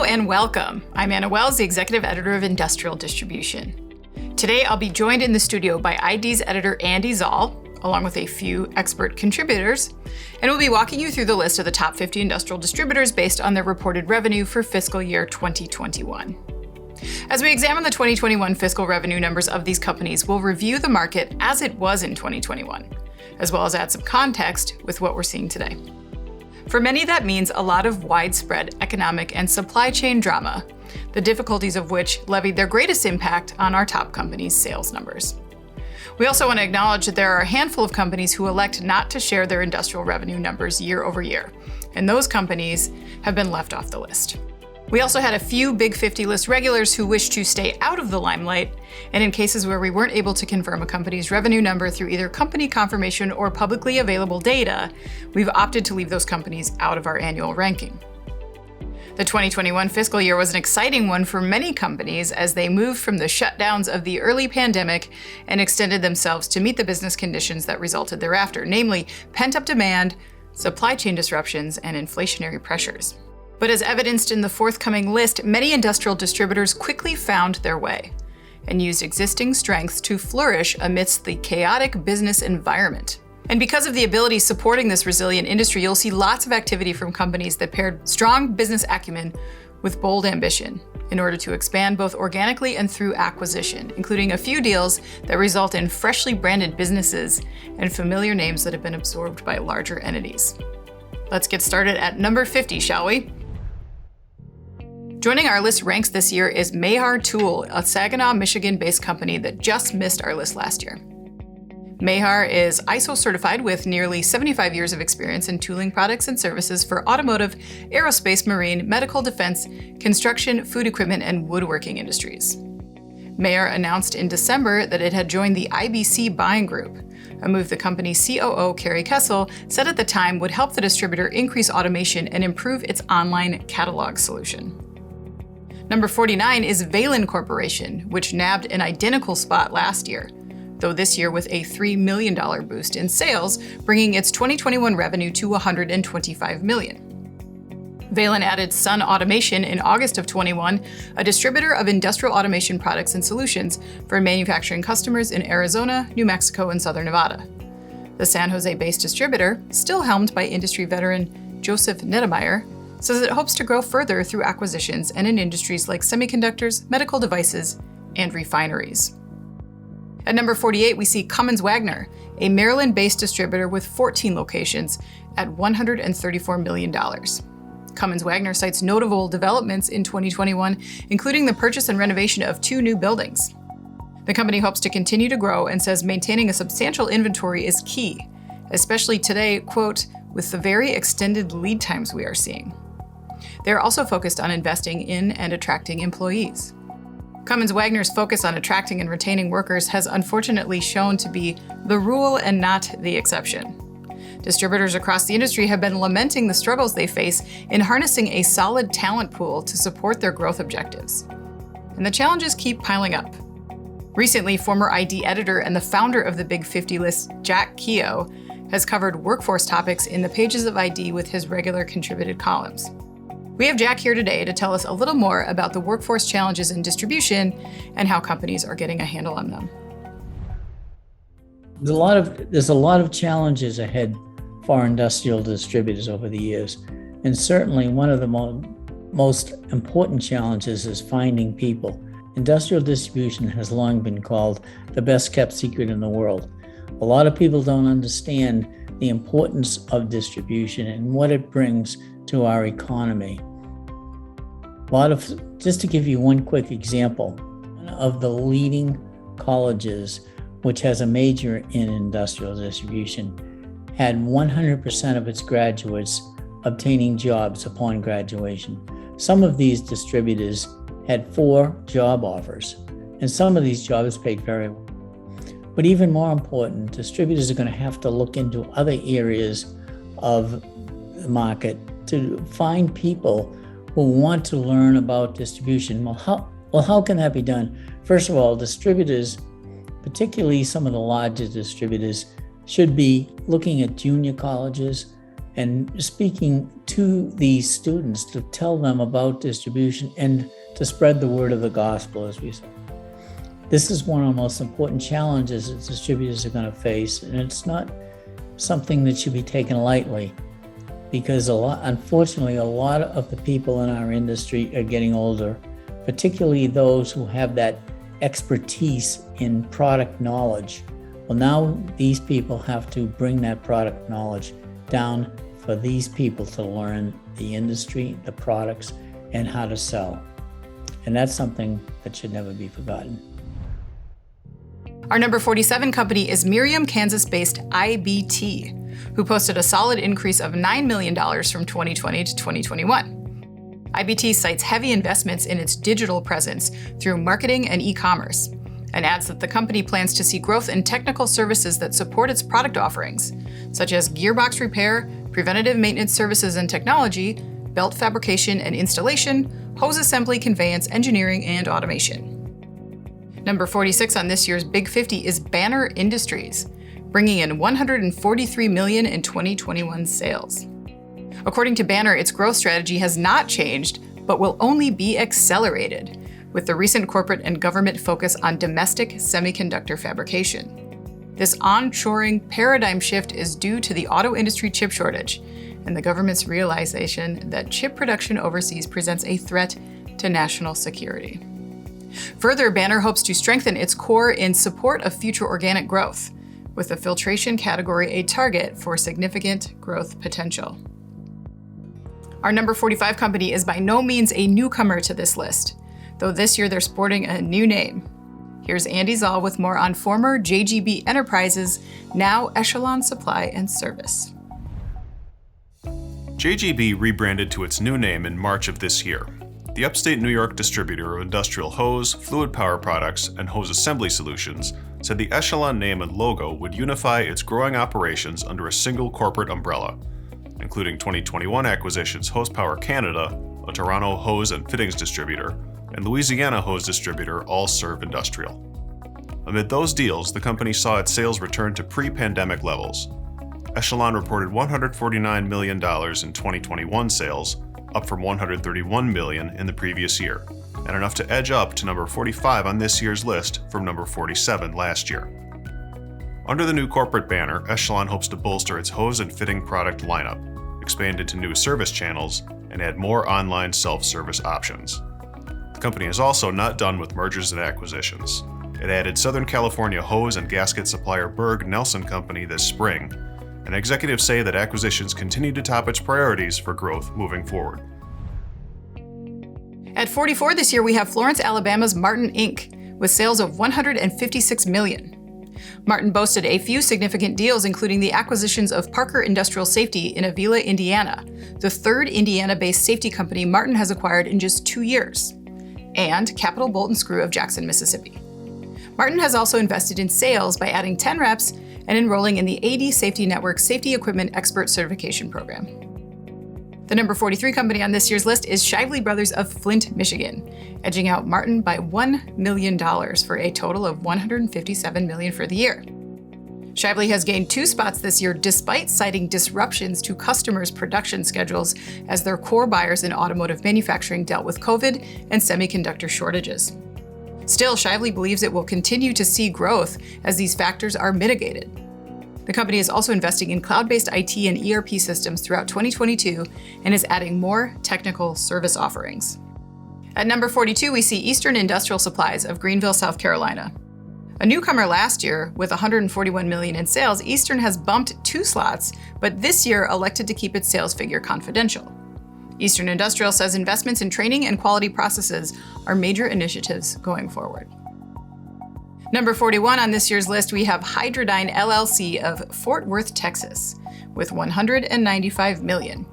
and welcome. I'm Anna Wells, the Executive Editor of Industrial Distribution. Today, I'll be joined in the studio by ID's editor Andy Szal, along with a few expert contributors, and we'll be walking you through the list of the top 50 industrial distributors based on their reported revenue for fiscal year 2021. As we examine the 2021 fiscal revenue numbers of these companies, we'll review the market as it was in 2021, as well as add some context with what we're seeing today. For many, that means a lot of widespread economic and supply chain drama, the difficulties of which levied their greatest impact on our top companies' sales numbers. We also want to acknowledge that there are a handful of companies who elect not to share their industrial revenue numbers year over year, and those companies have been left off the list. We also had a few Big 50 list regulars who wished to stay out of the limelight, and in cases where we weren't able to confirm a company's revenue number through either company confirmation or publicly available data, we've opted to leave those companies out of our annual ranking. The 2021 fiscal year was an exciting one for many companies as they moved from the shutdowns of the early pandemic and extended themselves to meet the business conditions that resulted thereafter, namely pent-up demand, supply chain disruptions, and inflationary pressures. But as evidenced in the forthcoming list, many industrial distributors quickly found their way and used existing strengths to flourish amidst the chaotic business environment. And because of the ability supporting this resilient industry, you'll see lots of activity from companies that paired strong business acumen with bold ambition in order to expand both organically and through acquisition, including a few deals that result in freshly branded businesses and familiar names that have been absorbed by larger entities. Let's get started at number 50, shall we? Joining our list ranks this year is Mahar Tool, a Saginaw, Michigan-based company that just missed our list last year. Mahar is ISO certified with nearly 75 years of experience in tooling products and services for automotive, aerospace, marine, medical, defense, construction, food equipment, and woodworking industries. Mahar announced in December that it had joined the IBC buying group, a move the company's COO, Carrie Kessel, said at the time would help the distributor increase automation and improve its online catalog solution. Number 49 is Echelon Corporation, which nabbed an identical spot last year, though this year with a $3 million boost in sales, bringing its 2021 revenue to $125 million. Echelon added Sun Automation in August of 21, a distributor of industrial automation products and solutions for manufacturing customers in Arizona, New Mexico, and Southern Nevada. The San Jose-based distributor, still helmed by industry veteran Joseph Neddemeyer, says it hopes to grow further through acquisitions and in industries like semiconductors, medical devices, and refineries. At number 48, we see Cummins Wagner, a Maryland-based distributor with 14 locations at $134 million. Cummins Wagner cites notable developments in 2021, including the purchase and renovation of 2 new buildings. The company hopes to continue to grow and says maintaining a substantial inventory is key, especially today, quote, with the very extended lead times we are seeing. They are also focused on investing in and attracting employees. Cummins Wagner's focus on attracting and retaining workers has unfortunately shown to be the rule and not the exception. Distributors across the industry have been lamenting the struggles they face in harnessing a solid talent pool to support their growth objectives. And the challenges keep piling up. Recently, former ID editor and the founder of the Big 50 list, Jack Keogh, has covered workforce topics in the pages of ID with his regular contributed columns. We have Jack here today to tell us a little more about the workforce challenges in distribution and how companies are getting a handle on them. There's a lot of challenges ahead for industrial distributors over the years, and certainly one of the most important challenges is finding people. Industrial distribution has long been called the best kept secret in the world. A lot of people don't understand the importance of distribution and what it brings to our economy. Just to give you one quick example, one of the leading colleges, which has a major in industrial distribution, had 100% of its graduates obtaining jobs upon graduation. Some of these distributors had 4 job offers, and some of these jobs paid very well. But even more important, distributors are going to have to look into other areas of the market to find people who want to learn about distribution. Well, how can that be done? First of all, distributors, particularly some of the larger distributors, should be looking at junior colleges and speaking to these students to tell them about distribution and to spread the word of the gospel, as we say. This is one of the most important challenges that distributors are going to face, and it's not something that should be taken lightly, because unfortunately, a lot of the people in our industry are getting older, particularly those who have that expertise in product knowledge. Well, now these people have to bring that product knowledge down for these people to learn the industry, the products, and how to sell. And that's something that should never be forgotten. Our number 47 company is Miriam, Kansas-based IBT, who posted a solid increase of $9 million from 2020 to 2021. IBT cites heavy investments in its digital presence through marketing and e-commerce, and adds that the company plans to see growth in technical services that support its product offerings, such as gearbox repair, preventative maintenance services and technology, belt fabrication and installation, hose assembly, conveyance, engineering, and automation. Number 46 on this year's Big 50 is Banner Industries, bringing in $143 million in 2021 sales. According to Banner, its growth strategy has not changed, but will only be accelerated, with the recent corporate and government focus on domestic semiconductor fabrication. This onshoring paradigm shift is due to the auto industry chip shortage and the government's realization that chip production overseas presents a threat to national security. Further, Banner hopes to strengthen its core in support of future organic growth, with the filtration category a target for significant growth potential. Our number 45 company is by no means a newcomer to this list, though this year they're sporting a new name. Here's Andy Szal with more on former JGB Enterprises, now Echelon Supply and Service. JGB rebranded to its new name in March of this year. The upstate New York distributor of industrial hose, fluid power products, and hose assembly solutions said the Echelon name and logo would unify its growing operations under a single corporate umbrella, including 2021 acquisitions Hose Power Canada, a Toronto hose and fittings distributor, and Louisiana hose distributor All Serve Industrial. Amid those deals, the company saw its sales return to pre-pandemic levels. Echelon reported $149 million in 2021 sales, up from $131 million in the previous year, and enough to edge up to number 45 on this year's list from number 47 last year. Under the new corporate banner, Echelon hopes to bolster its hose and fitting product lineup, expand into new service channels, and add more online self-service options. The company is also not done with mergers and acquisitions. It added Southern California hose and gasket supplier Berg Nelson Company this spring, and executives say that acquisitions continue to top its priorities for growth moving forward. At 44 this year, we have Florence, Alabama's Martin Inc., with sales of $156 million. Martin boasted a few significant deals, including the acquisitions of Parker Industrial Safety in Avila, Indiana, the third Indiana-based safety company Martin has acquired in just 2 years, and Capital Bolt and Screw of Jackson, Mississippi. Martin has also invested in sales by adding 10 reps and enrolling in the AD Safety Network Safety Equipment Expert Certification Program. The number 43 company on this year's list is Shively Brothers of Flint, Michigan, edging out Martin by $1 million for a total of $157 million for the year. Shively has gained 2 spots this year despite citing disruptions to customers' production schedules as their core buyers in automotive manufacturing dealt with COVID and semiconductor shortages. Still, Shively believes it will continue to see growth as these factors are mitigated. The company is also investing in cloud-based IT and ERP systems throughout 2022 and is adding more technical service offerings. At number 42, we see Eastern Industrial Supplies of Greenville, South Carolina. A newcomer last year with $141 million in sales, Eastern has bumped 2 slots, but this year elected to keep its sales figure confidential. Eastern Industrial says investments in training and quality processes are major initiatives going forward. Number 41 on this year's list, we have Hydradyne LLC of Fort Worth, Texas, with $195 million.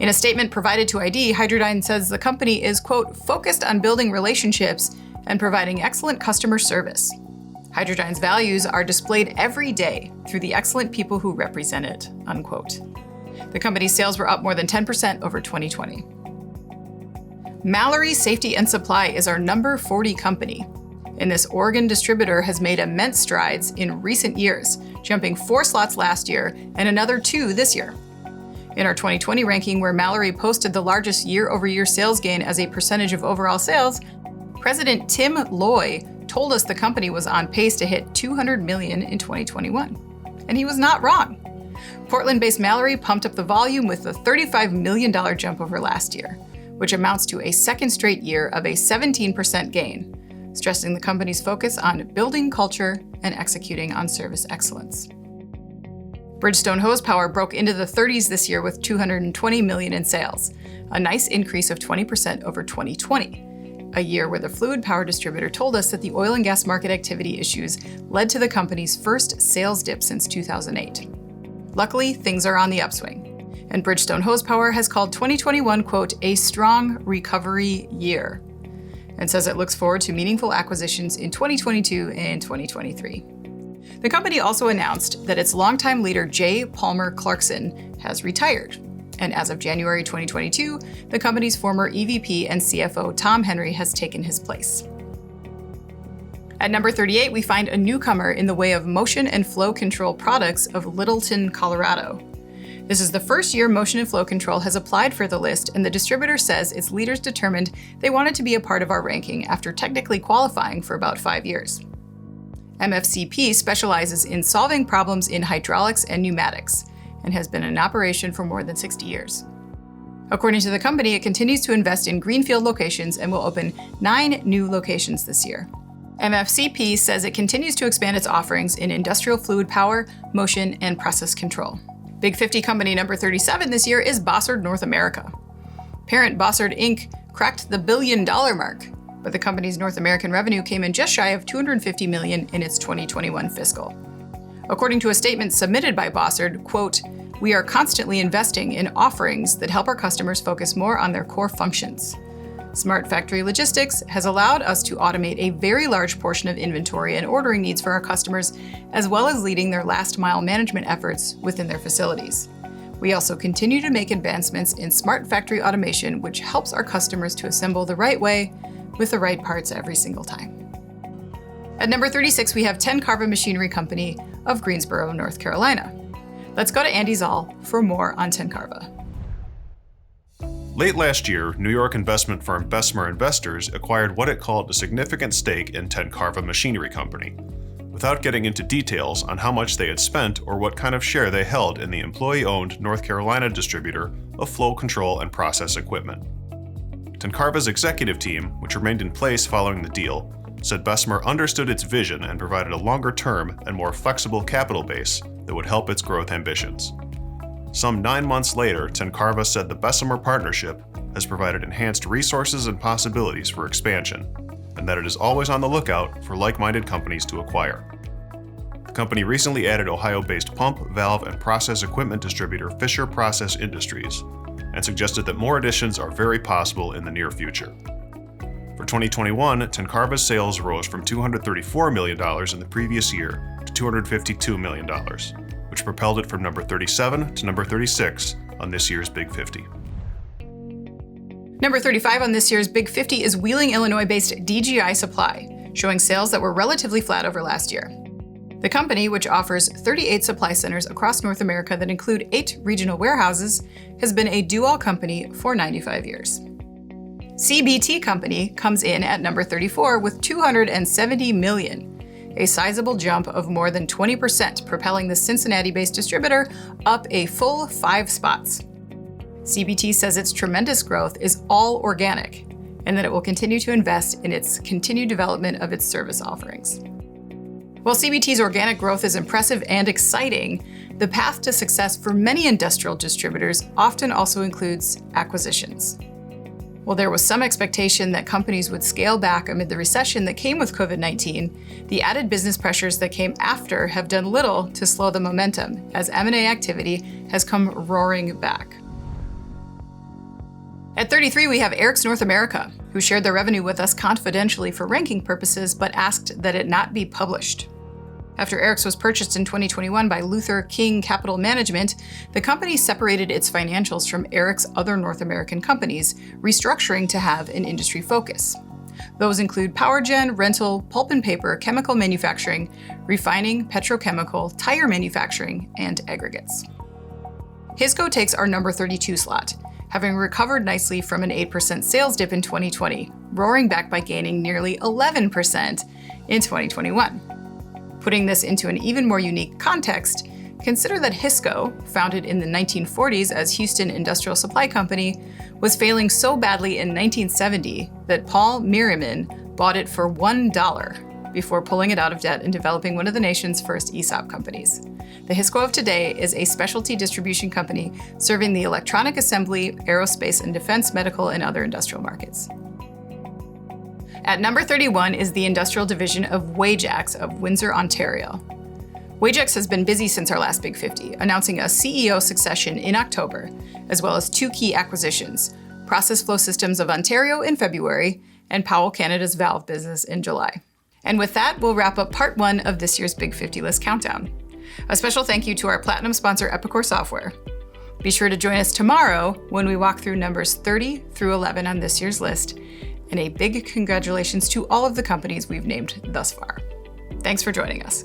In a statement provided to ID, Hydradyne says the company is, quote, focused on building relationships and providing excellent customer service. Hydradyne's values are displayed every day through the excellent people who represent it, unquote. The company's sales were up more than 10% over 2020. Mallory Safety and Supply is our number 40 company, and this Oregon distributor has made immense strides in recent years, jumping 4 slots last year and another 2 this year. In our 2020 ranking, where Mallory posted the largest year-over-year sales gain as a percentage of overall sales, President Tim Loy told us the company was on pace to hit $200 million in 2021. And he was not wrong. Portland-based Mallory pumped up the volume with a $35 million jump over last year, which amounts to a second straight year of a 17% gain, stressing the company's focus on building culture and executing on service excellence. Bridgestone Hose Power broke into the 30s this year with $220 million in sales, a nice increase of 20% over 2020. A year where the fluid power distributor told us that the oil and gas market activity issues led to the company's first sales dip since 2008. Luckily, things are on the upswing, and Bridgestone Hose Power has called 2021, quote, a strong recovery year, and says it looks forward to meaningful acquisitions in 2022 and 2023. The company also announced that its longtime leader, J. Palmer Clarkson, has retired. And as of January 2022, the company's former EVP and CFO, Tom Henry, has taken his place. At number 38, we find a newcomer in the way of motion and flow control products of Littleton, Colorado. This is the first year motion and flow control has applied for the list, and the distributor says its leaders determined they wanted to be a part of our ranking after technically qualifying for about 5 years. MFCP specializes in solving problems in hydraulics and pneumatics, and has been in operation for more than 60 years. According to the company, it continues to invest in greenfield locations and will open 9 new locations this year. MFCP says it continues to expand its offerings in industrial fluid power, motion, and process control. Big 50 company number 37 this year is Bossard North America. Parent Bossard Inc. cracked the $1 billion mark, but the company's North American revenue came in just shy of $250 million in its 2021 fiscal. According to a statement submitted by Bossard, quote, we are constantly investing in offerings that help our customers focus more on their core functions. Smart Factory Logistics has allowed us to automate a very large portion of inventory and ordering needs for our customers, as well as leading their last mile management efforts within their facilities. We also continue to make advancements in smart factory automation, which helps our customers to assemble the right way with the right parts every single time. At number 36, we have Tencarva Machinery Company of Greensboro, North Carolina. Let's go to Andy Szal for more on Tencarva. Late last year, New York investment firm Bessemer Investors acquired what it called a significant stake in Tencarva Machinery Company, without getting into details on how much they had spent or what kind of share they held in the employee-owned North Carolina distributor of flow control and process equipment. Tencarva's executive team, which remained in place following the deal, said Bessemer understood its vision and provided a longer-term and more flexible capital base that would help its growth ambitions. Some 9 months later, Tencarva said the Bessemer partnership has provided enhanced resources and possibilities for expansion, and that it is always on the lookout for like-minded companies to acquire. The company recently added Ohio-based pump, valve, and process equipment distributor Fisher Process Industries, and suggested that more additions are very possible in the near future. For 2021, Tencarva's sales rose from $234 million in the previous year to $252 million, which propelled it from number 37 to number 36 on this year's Big 50. Number 35 on this year's Big 50 is Wheeling, Illinois-based DGI Supply, showing sales that were relatively flat over last year. The company, which offers 38 supply centers across North America that include 8 regional warehouses, has been a do-all company for 95 years. CBT Company comes in at number 34 with $270 million, a sizable jump of more than 20%, propelling the Cincinnati-based distributor up a full 5 spots. CBT says its tremendous growth is all organic, and that it will continue to invest in its continued development of its service offerings. While CBT's organic growth is impressive and exciting, the path to success for many industrial distributors often also includes acquisitions. While there was some expectation that companies would scale back amid the recession that came with COVID-19, the added business pressures that came after have done little to slow the momentum, as M&A activity has come roaring back. At 33, we have Eric's North America, who shared their revenue with us confidentially for ranking purposes, but asked that it not be published. After Eric's was purchased in 2021 by Luther King Capital Management, the company separated its financials from Eric's other North American companies, restructuring to have an industry focus. Those include power gen, rental, pulp and paper, chemical manufacturing, refining, petrochemical, tire manufacturing, and aggregates. Hisco takes our number 32 slot, having recovered nicely from an 8% sales dip in 2020, roaring back by gaining nearly 11% in 2021. Putting this into an even more unique context, consider that Hisco, founded in the 1940s as Houston Industrial Supply Company, was failing so badly in 1970 that Paul Merriman bought it for $1 before pulling it out of debt and developing one of the nation's first ESOP companies. The Hisco of today is a specialty distribution company serving the electronic assembly, aerospace and defense, medical, and other industrial markets. At number 31 is the industrial division of Wajax of Windsor, Ontario. Wajax has been busy since our last Big 50, announcing a CEO succession in October, as well as 2 key acquisitions, Process Flow Systems of Ontario in February and Powell Canada's valve business in July. And with that, we'll wrap up part 1 of this year's Big 50 List Countdown. A special thank you to our platinum sponsor, Epicor Software. Be sure to join us tomorrow when we walk through numbers 30 through 11 on this year's list, and a big congratulations to all of the companies we've named thus far. Thanks for joining us.